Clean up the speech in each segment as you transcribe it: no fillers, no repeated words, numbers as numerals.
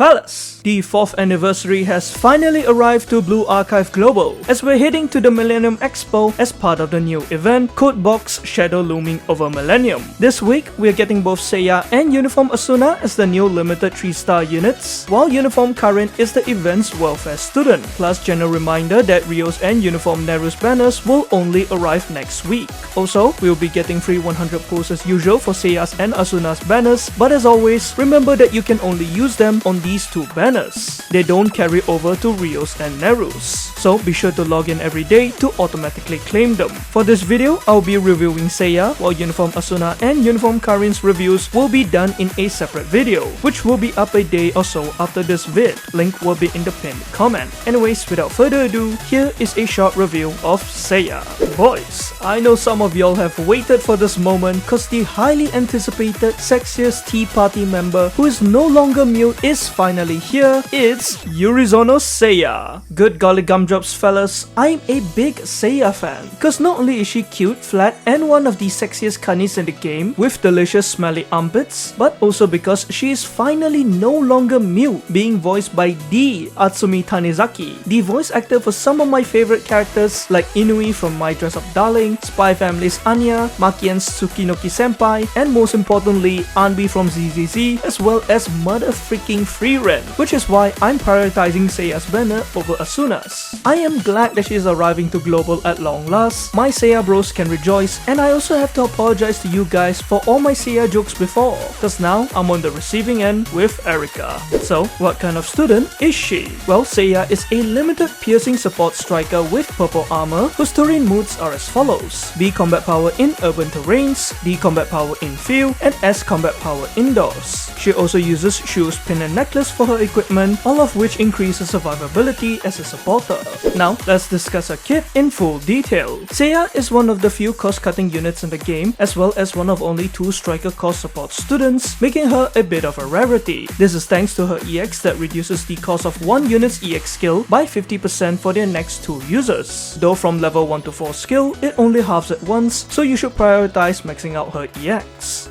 Fellas, the 4th anniversary has finally arrived to Blue Archive Global as we're heading to the Millennium Expo as part of the new event Codebox Shadow Looming Over Millennium. This week, we're getting both Seia and Uniform Asuna as the new limited 3-star units, while Uniform Karin is the event's welfare student. Plus, general reminder that Rio's and Uniform Neru's banners will only arrive next week. Also, we'll be getting free 100 pulls as usual for Seiya's and Asuna's banners, but as always, remember that you can only use them on these two banners. They don't carry over to Rio's and Neru's, so be sure to log in every day to automatically claim them. For this video, I'll be reviewing Seia, while Uniform Asuna and Uniform Karin's reviews will be done in a separate video, which will be up a day or so after this vid. Link will be in the pinned comment. Anyways, without further ado, here is a short review of Seia. Boys, I know some of y'all have waited for this moment cause the highly anticipated sexiest Tea Party member who is no longer mute is finally here. It's Yurizono Seia. Good golly gumdrops fellas, I'm a big Seia fan cause not only is she cute, flat and one of the sexiest kanis in the game with delicious smelly armpits, but also because she is finally no longer mute, being voiced by the Atsumi Tanizaki, the voice actor for some of my favorite characters like Inui from My Dress Up Darling, Spy Family's Anya, Makien's Tsukinoki Senpai, and most importantly, Anbi from ZZZ, as well as mother freaking Freeren, which is why I'm prioritizing Seiya's banner over Asuna's. I am glad that she is arriving to Global at long last. My Seia bros can rejoice, and I also have to apologize to you guys for all my Seia jokes before, cause now I'm on the receiving end with Erika. So, what kind of student is she? Well, Seia is a limited piercing support striker with purple armor whose terrain moods are as follows: B combat power in urban terrains, D combat power in field, and S combat power indoors. She also uses shoes, pin and necklace for her equipment, all of which increases survivability as a supporter. Now, let's discuss her kit in full detail. Seia is one of the few cost-cutting units in the game, as well as one of only 2 striker cost support students, making her a bit of a rarity. This is thanks to her EX that reduces the cost of one unit's EX skill by 50% for their next 2 users. Though from level 1 to 4 skill, it only halves at once, so you should prioritize maxing out her EX.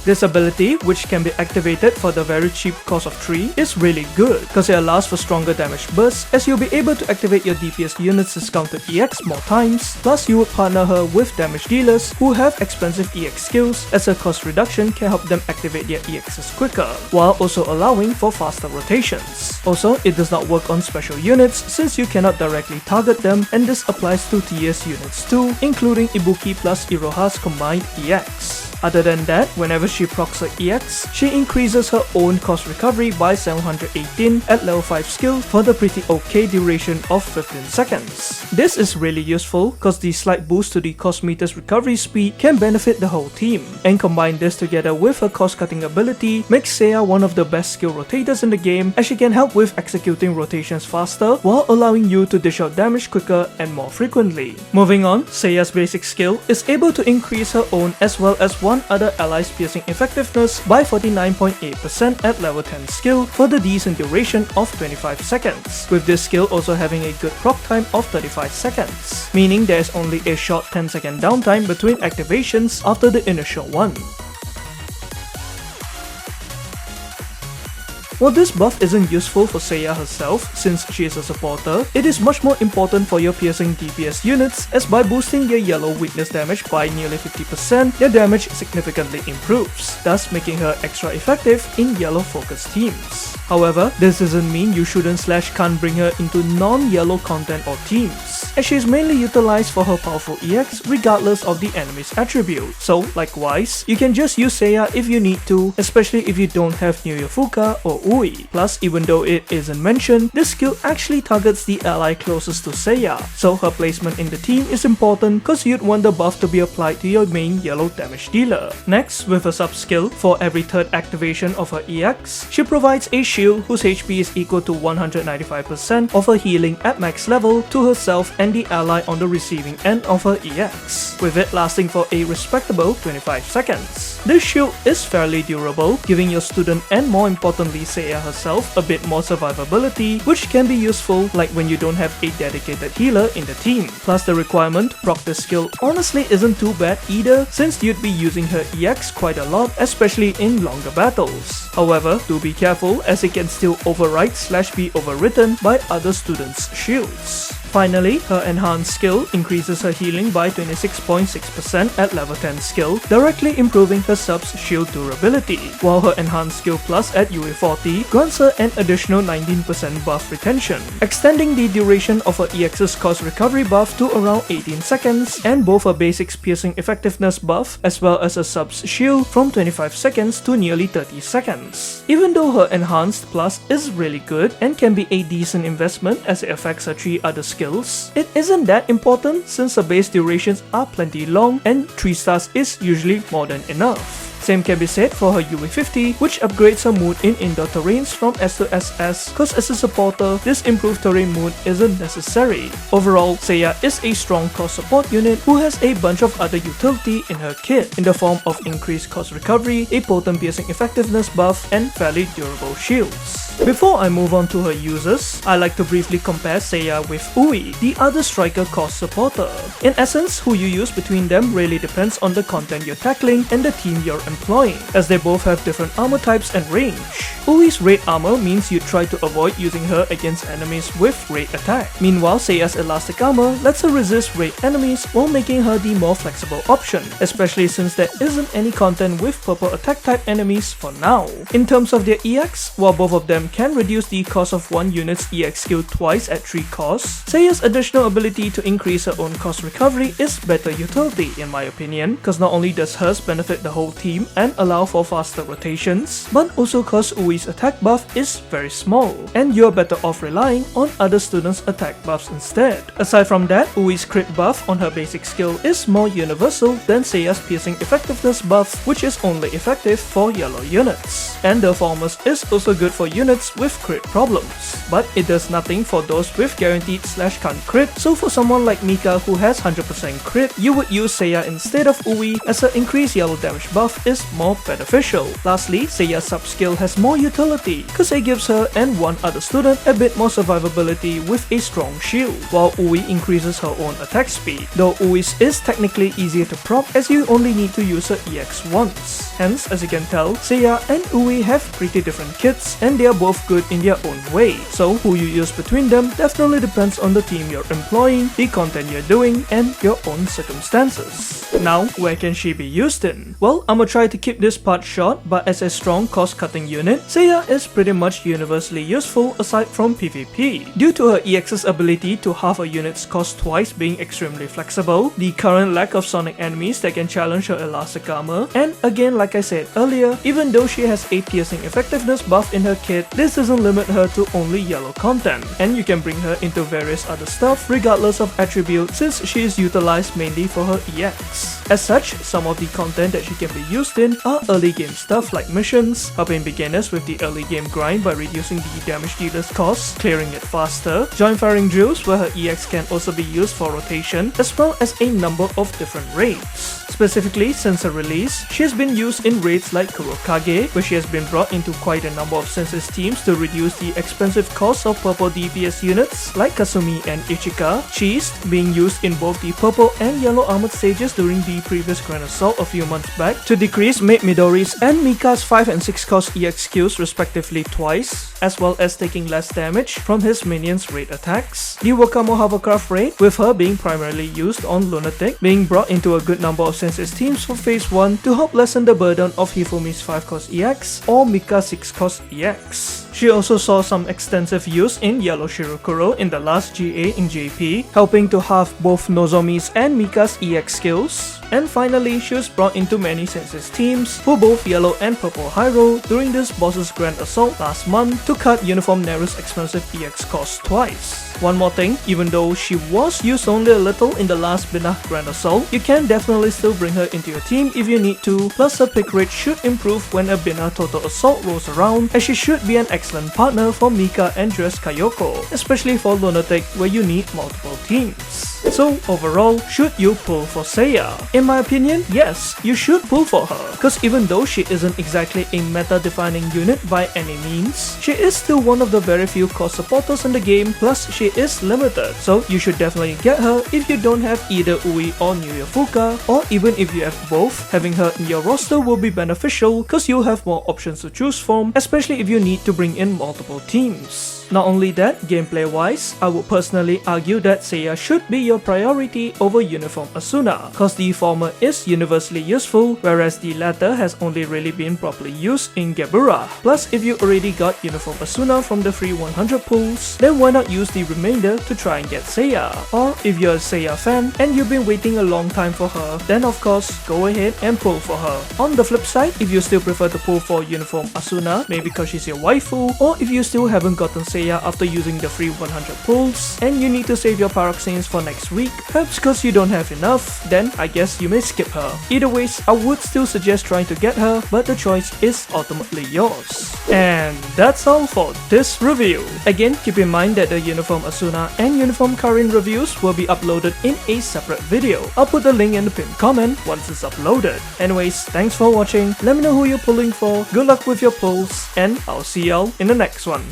This ability, which can be activated for the very cheap cost of 3, is really good because it allows for stronger damage bursts as you'll be able to activate your DPS unit's discounted EX more times, plus you would partner her with damage dealers who have expensive EX skills as a cost reduction can help them activate their EXs quicker, while also allowing for faster rotations. Also, it does not work on special units since you cannot directly target them, and this applies to TS units too, including Ibuki plus Iroha's combined EX. Other than that, whenever she procs her EX, she increases her own cost recovery by 718 at level 5 skill for the pretty okay duration of 15 seconds. This is really useful because the slight boost to the cost meter's recovery speed can benefit the whole team, and combine this together with her cost cutting ability makes Seia one of the best skill rotators in the game, as she can help with executing rotations faster while allowing you to dish out damage quicker and more frequently. Moving on, Seiya's basic skill is able to increase her own as well as one other ally's piercing effectiveness by 49.8% at level 10 skill for the decent duration of 25 seconds, with this skill also having a good proc time of 35 seconds, meaning there is only a short 10-second downtime between activations after the initial one. While this buff isn't useful for Seia herself since she is a supporter, it is much more important for your piercing DPS units, as by boosting their yellow weakness damage by nearly 50%, their damage significantly improves, thus making her extra effective in yellow focused teams. However, this doesn't mean you shouldn't/can't bring her into non-yellow content or teams, as she is mainly utilized for her powerful EX regardless of the enemy's attribute. So likewise, you can just use Seia if you need to, especially if you don't have Fuka or Ui. Plus, even though it isn't mentioned, this skill actually targets the ally closest to Seia, so her placement in the team is important because you'd want the buff to be applied to your main yellow damage dealer. Next, with a sub-skill, for every 3rd activation of her EX, she provides a shield whose HP is equal to 195% of her healing at max level to herself and the ally on the receiving end of her EX, with it lasting for a respectable 25 seconds. This shield is fairly durable, giving your student and more importantly Seia herself a bit more survivability, which can be useful like when you don't have a dedicated healer in the team. Plus the requirement to proc this skill honestly isn't too bad either, since you'd be using her EX quite a lot, especially in longer battles. However, do be careful as it can still overwrite/be overwritten by other students' shields. Finally, her enhanced skill increases her healing by 26.6% at level 10 skill, directly improving her sub's shield durability, while her enhanced skill plus at UE40 grants her an additional 19% buff retention, extending the duration of her EX's cost recovery buff to around 18 seconds, and both her basics piercing effectiveness buff as well as her sub's shield from 25 seconds to nearly 30 seconds. Even though her enhanced plus is really good and can be a decent investment as it affects her 3 other skills, it isn't that important since the base durations are plenty long and 3 stars is usually more than enough. Same can be said for her UE50, which upgrades her mood in indoor terrains from S to SS, cause as a supporter, this improved terrain mood isn't necessary. Overall, Seia is a strong cost support unit who has a bunch of other utility in her kit, in the form of increased cost recovery, a potent piercing effectiveness buff, and fairly durable shields. Before I move on to her users, I like to briefly compare Seia with Ui, the other striker cost supporter. In essence, who you use between them really depends on the content you're tackling and the team you're employing, as they both have different armor types and range. Ui's raid armor means you try to avoid using her against enemies with raid attack. Meanwhile, Seiya's elastic armor lets her resist raid enemies while making her the more flexible option, especially since there isn't any content with purple attack type enemies for now. In terms of their EX, while both of them can reduce the cost of one unit's EX skill twice at 3 costs, Seiya's additional ability to increase her own cost recovery is better utility in my opinion, cause not only does hers benefit the whole team and allow for faster rotations, but also cause Ui's attack buff is very small, and you're better off relying on other students' attack buffs instead. Aside from that, Ui's crit buff on her basic skill is more universal than Seiya's piercing effectiveness buff, which is only effective for yellow units. And the former's is also good for units with crit problems, but it does nothing for those with guaranteed/can't crit, so for someone like Mika who has 100% crit, you would use Seia instead of Ui, as her increased yellow damage buff is more beneficial. Lastly, Seiya's sub-skill has more utility, cause it gives her and one other student a bit more survivability with a strong shield, while Ui increases her own attack speed, though Ui's is technically easier to proc as you only need to use her EX once. Hence, as you can tell, Seia and Ui have pretty different kits and they are both good in their own way, so who you use between them definitely depends on the team you're employing, the content you're doing, and your own circumstances. Now, where can she be used in? Well, I'ma try to keep this part short, but as a strong cost-cutting unit, Seia is pretty much universally useful aside from PvP. Due to her EX's ability to halve a unit's cost twice being extremely flexible, the current lack of sonic enemies that can challenge her elastic armor, and again like I said earlier, even though she has a piercing effectiveness buff in her kit, this doesn't limit her to only yellow content, and you can bring her into various other stuff regardless of attribute since she is utilized mainly for her EX. As such, some of the content that she can be used in are early game stuff like missions, helping beginners with the early game grind by reducing the damage dealer's cost, clearing it faster, joint firing drills where her EX can also be used for rotation, as well as a number of different raids. Specifically, since her release, she has been used in raids like Kurokage, where she has been brought into quite a number of census teams to reduce the expensive cost of purple DPS units like Kasumi and Ichika, Cheese being used in both the purple and yellow armored stages during the previous Grand Assault a few months back, to decrease Maid Midori's and Mika's 5 and 6 cost EX skills respectively twice, as well as taking less damage from his minions' raid attacks. The Wakamo Hovercraft raid, with her being primarily used on Lunatic, being brought into a good number of census teams for phase 1 to help lessen the burden of Hifumi's 5 cost EX or Mika's 6 cost EX. She also saw some extensive use in Yellow Shirokuro in the last GA in JP, helping to halve both Nozomi's and Mika's EX skills. And finally, she was brought into many census teams for both Yellow and Purple Hyro during this boss's Grand Assault last month to cut Uniform Neru's expensive EX cost twice. One more thing, even though she was used only a little in the last Binah Grand Assault, you can definitely still bring her into your team if you need to, plus her pick rate should improve when a Binah Total Assault rolls around, as she should be an excellent partner for Mika and Dress Kayoko, especially for Lunatic where you need multiple teams. So overall, should you pull for Seia? In my opinion, yes, you should pull for her, cause even though she isn't exactly a meta-defining unit by any means, she is still one of the very few core supporters in the game, plus she is limited, so you should definitely get her if you don't have either Ui or Nyuya Fuka, or even if you have both, having her in your roster will be beneficial cause you'll have more options to choose from, especially if you need to bring in multiple teams. Not only that, gameplay wise, I would personally argue that Seia should be your priority over Uniform Asuna, cause the former is universally useful, whereas the latter has only really been properly used in Gebura. Plus, if you already got Uniform Asuna from the free 100 pulls, then why not use the remainder to try and get Seia? Or if you're a Seia fan and you've been waiting a long time for her, then of course, go ahead and pull for her. On the flip side, if you still prefer to pull for Uniform Asuna, maybe because she's your waifu, or if you still haven't gotten Seia after using the free 100 pulls, and you need to save your Paroxysms for next week, perhaps cause you don't have enough, then I guess you may skip her. Either ways, I would still suggest trying to get her, but the choice is ultimately yours. And that's all for this review. Again, keep in mind that the Uniform Asuna and Uniform Karin reviews will be uploaded in a separate video. I'll put the link in the pinned comment once it's uploaded. Anyways, thanks for watching, let me know who you're pulling for, good luck with your pulls, and I'll see y'all in the next one.